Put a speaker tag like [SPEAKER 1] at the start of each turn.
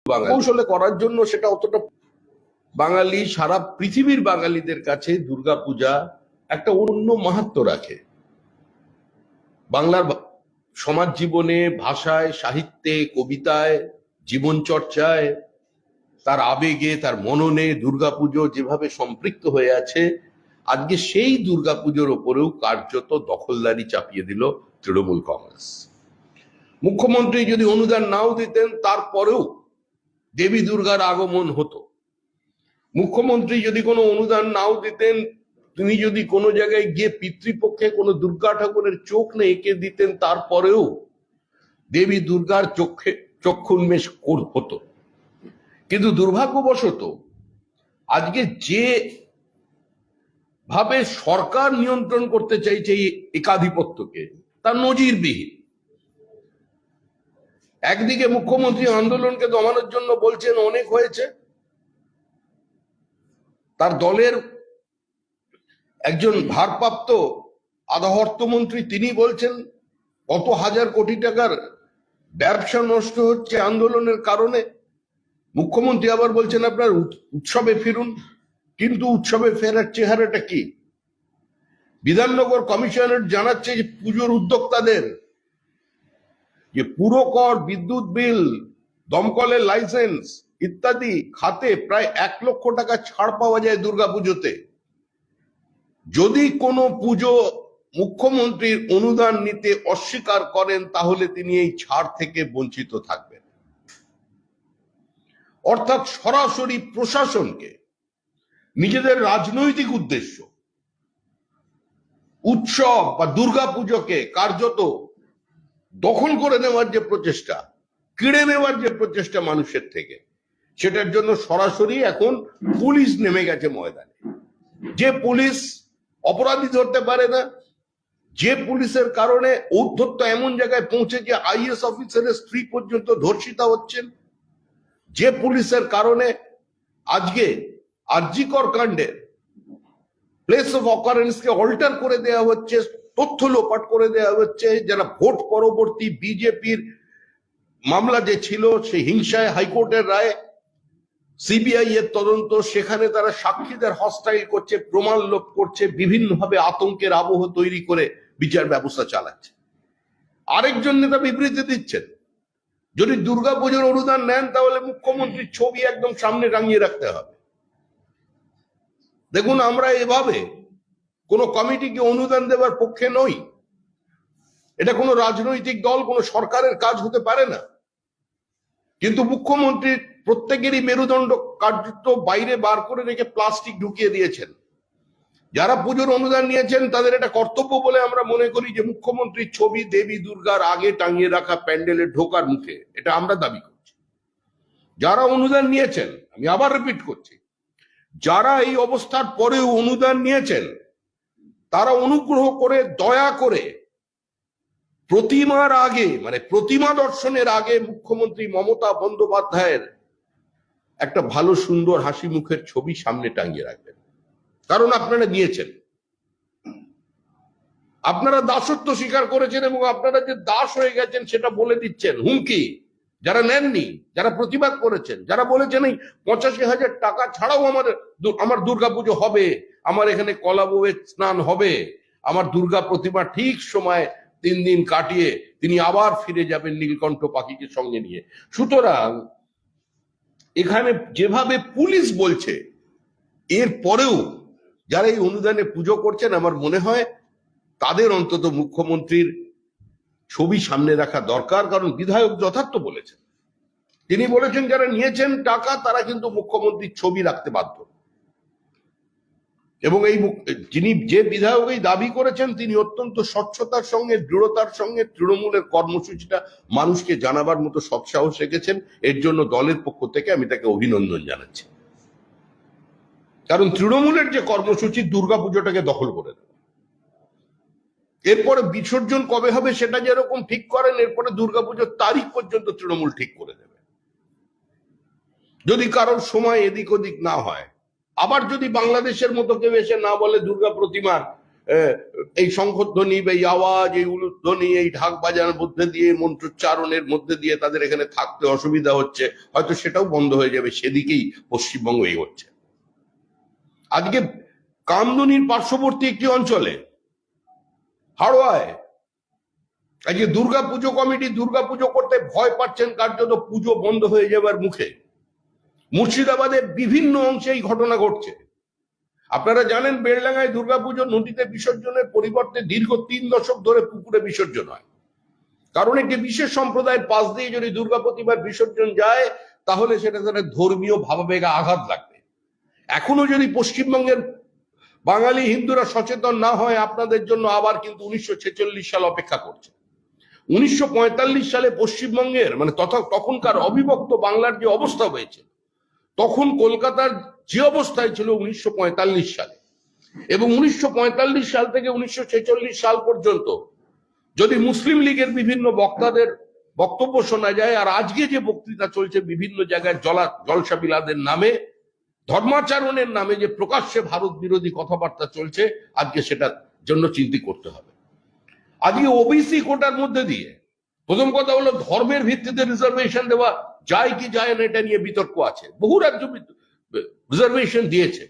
[SPEAKER 1] বাঙালি কৌশলে করার জন্য সেটা অতটা বাঙালি সারা পৃথিবীর বাঙালিদের কাছে দুর্গাপূজা একটা অন্য মাহাত্ম্য রাখে। বাংলার সমাজ জীবনে, ভাষায়, সাহিত্যে, কবিতায়, জীবন চর্চায়, তার আবেগে, তার মননে দুর্গাপুজো যেভাবে সম্পৃক্ত হয়ে আছে, আজকে সেই দুর্গাপুজোর ওপরেও কার্যত দখলদারি চাপিয়ে দিল তৃণমূল কংগ্রেস। মুখ্যমন্ত্রী যদি অনুদান নাও দিতেন, তারপরেও দেবী দুর্গার আগমন হতো। মুখ্যমন্ত্রী যদি কোনো অনুদান নাও দিতেন, তিনি যদি কোনো জায়গায় গিয়ে পিতৃপক্ষে কোনো দুর্গা ঠাকুরের চোখ না এঁকে দিতেন, তারপরেও দেবী দুর্গার চক্ষুন্মেষ হতো। কিন্তু দুর্ভাগ্যবশত আজকে যে ভাবে সরকার নিয়ন্ত্রণ করতে চাইছে এই একাধিপত্যকে, তার নজিরবিহীন। একদিকে মুখ্যমন্ত্রী আন্দোলনকে দমানোর জন্য বলছেন অনেক হয়েছে, তার দলের একজন ভারপ্রাপ্ত আধা অর্থমন্ত্রী তিনি বলছেন কত হাজার কোটি টাকার ব্যবসা নষ্ট হচ্ছে আন্দোলনের কারণে। মুখ্যমন্ত্রী আবার বলছেন আপনার উৎসবে ফিরুন, কিন্তু উৎসবে ফেরার চেহারাটা কি? বিধাননগর কমিশনার জানাচ্ছে যে পুজোর উদ্যোক্তাদের যে পুরো কর, বিদ্যুৎ বিল, দমকলের লাইসেন্স ইত্যাদি খাতে প্রায় 1 লক্ষ টাকা ছাড় পাওয়া যায় দুর্গাপুজোতে। যদি কোনো পুজো মুখ্যমন্ত্রীর অনুদান নিতে অস্বীকার করেন, তাহলে তিনি এই ছাড় থেকে বঞ্চিত থাকবেন। অর্থাৎ সরাসরি প্রশাসনকে নিজেদের রাজনৈতিক উদ্দেশ্য, উৎসব বা দুর্গাপুজোকে কার্যত দখল করে নেওয়ার যে প্রচেষ্টা, কেড়ে নেওয়ার যে প্রচেষ্টা মানুষের থেকে, সেটার জন্য সরাসরি এখন পুলিশ নেমে গেছে ময়দানে। যে পুলিশ অপরাধী ধরতে পারে না, যে পুলিশের কারণে ঔদ্ধত্য এমন জায়গায় পৌঁছেছে আইএস অফিসারের স্ত্রী পর্যন্ত ধর্ষিতা হচ্ছেন, যে পুলিশের কারণে আজকে আরজিকর কাণ্ডের প্লেস অফ অকারেন্সকে অল্টার করে দেওয়া হচ্ছে, তথ্য লোপাট করে দেওয়া হচ্ছে, যারা ভোট পরবর্তী বিজেপির মামলা যে ছিল সেই হিংসায় হাইকোর্টের রায়, সিবিআই এর তদন্ত, সেখানে তারা সাক্ষীদের হস্টাইল করছে, প্রমাণ লোপ করছে, বিভিন্নভাবে আতঙ্কের আবহ তৈরি করে বিচার ব্যবস্থা চালাচ্ছে। আরেকজন নেতা বিবৃতি দিচ্ছেন যদি দুর্গাপুজোর অনুদান নেন তাহলে মুখ্যমন্ত্রীর ছবি একদম সামনে টাঙিয়ে রাখতে হবে। দেখুন, আমরা এভাবে কোনো কমিটিকে অনুদান দেওয়ার পক্ষে নই। এটা কোনো রাজনৈতিক দল, কোনো সরকারের কাজ হতে পারে না। কিন্তু মুখ্যমন্ত্রীর প্রত্যেকেরই মেরুদণ্ড কার্যত বাইরে বার করে রেখে প্লাস্টিক ঢুকিয়ে দিয়েছেন। যারা পুজোর অনুদান নিয়েছেন তাদের এটা কর্তব্য বলে আমরা মনে করি যে মুখ্যমন্ত্রীর ছবি দেবী দুর্গার আগে টাঙিয়ে রাখা প্যান্ডেলে ঢোকার মুখে, এটা আমরা দাবি করছি। যারা অনুদান নিয়েছেন, আমি আবার রিপিট করছি, যারা এই অবস্থার পরেও অনুদান নিয়েছেন, তারা অনুগ্রহ করে দয়া করে প্রতিমার আগে, মানে প্রতিমা দর্শনের আগে মুখ্যমন্ত্রী মমতা বন্দ্যোপাধ্যায়ের একটা ভালো সুন্দর হাসি মুখের ছবি সামনে টাঙিয়ে রাখবেন। কারণ আপনারা নিয়েছেন, আপনারা দাসত্ব স্বীকার করেছেন এবং আপনারা যে দাস হয়ে গেছেন সেটা বলে দিচ্ছেন। হুমকি যারা নেননি, যারা প্রতিবাদ করেছেন, যারা বলেছেন এই 85,000 টাকা ছাড়াও আমার দুর্গাপুজো হবে, আমার এখানে কলা বউয়ের স্নান হবে, আমার দুর্গা প্রতিমা ঠিক সময় 3 দিন কাটিয়ে তিনি আবার ফিরে যাবেন নীলকণ্ঠ পাখিকে সঙ্গে নিয়ে। সুতরাং এখানে যেভাবে পুলিশ বলছে, এর পরেও যারা এই অনুদানে পুজো করছেন, আমার মনে হয় তাদের অন্তত মুখ্যমন্ত্রীর ছবি সামনে রাখা দরকার। কারণ বিধায়ক যথার্থ বলেছেন, তিনি বলেছেন যারা নিয়েছেন টাকা তারা কিন্তু মুখ্যমন্ত্রীর ছবি রাখতে বাধ্য। এবং এই যিনি যে বিধায়ক এই দাবি করেছেন, তিনি অত্যন্ত স্বচ্ছতার সঙ্গে, দৃঢ়তার সঙ্গে তৃণমূলের কর্মসূচিটা মানুষকে জানাবার মতো সৎসাহস রেখেছেন। এর জন্য দলের পক্ষ থেকে আমি তাকে অভিনন্দন জানাচ্ছি। কারণ তৃণমূলের যে কর্মসূচি দুর্গাপুজোটাকে দখল করে দেবে, এরপরে বিসর্জন কবে হবে সেটা যেরকম ঠিক করেন, এরপরে দুর্গাপুজোর তারিখ পর্যন্ত তৃণমূল ঠিক করে দেবে। যদি কারোর সময় এদিক ওদিক না হয়, আবার যদি বাংলাদেশের মতো কেউ এসে না বলে দুর্গা প্রতিমার এই শঙ্খধ্বনি বা এই আওয়াজ, এই উলুধ্বনি, এই ঢাক বাজানোর মধ্যে দিয়ে, মন্ত্রোচ্চারণের মধ্যে দিয়ে তাদের এখানে থাকতে অসুবিধা হচ্ছে, হয়তো সেটাও বন্ধ হয়ে যাবে, সেদিকেই পশ্চিমবঙ্গ এগোচ্ছে। আজকে কামদুনির পার্শ্ববর্তী একটি অঞ্চলে হাড়োয়ায় আজকে দুর্গাপুজো কমিটি দুর্গাপুজো করতে ভয় পাচ্ছেন, কার্যত পুজো বন্ধ হয়ে যাবার মুখে। মুর্শিদাবাদের বিভিন্ন অংশে এই ঘটনা ঘটছে। আপনারা জানেন বেড়লাঙ্গায় দুর্গাপুজো নদীতে বিসর্জনের পরিবর্তে দীর্ঘ 3 দশক ধরে পুকুরে বিসর্জন হয়। কারণ একটি বিশেষ সম্প্রদায়ের পাশ দিয়ে যদি দুর্গা প্রতিমার বিসর্জন যায় তাহলে সেটা তাদের ধর্মীয় ভাবাবেগে আঘাত লাগবে। এখনো যদি পশ্চিমবঙ্গের বাঙালি হিন্দুরা সচেতন না হয়, আপনাদের জন্য আবার কিন্তু 1946 সাল অপেক্ষা করছে। 1945 সালে পশ্চিমবঙ্গের মানে তখনকার অবিভক্ত বাংলার যে অবস্থা হয়েছে, তখন কলকাতার যে অবস্থায় ছিল 1945 সালে, এবং 1945 সাল থেকে 1946 সাল পর্যন্ত যদি মুসলিম লীগের বিভিন্ন বক্তাদের বক্তব্য শোনা যায়, আর আজকে যে বক্তৃতা চলছে বিভিন্ন জায়গায় জলসা বিলাদের নামে, ধর্মাচরণের নামে যে প্রকাশ্যে ভারত বিরোধী কথাবার্তা চলছে, আজকে সেটার জন্য চিন্তা করতে হবে। আজকে ওবিসি কোটার মধ্যে দিয়ে প্রথম কথা হলো ধর্মের ভিত্তিতে রিজার্ভেশন দেওয়া যায় কি যায় না, এটা নিয়ে বিতর্ক আছে। বহু রাজ্য রিজার্ভেশন দিয়েছে,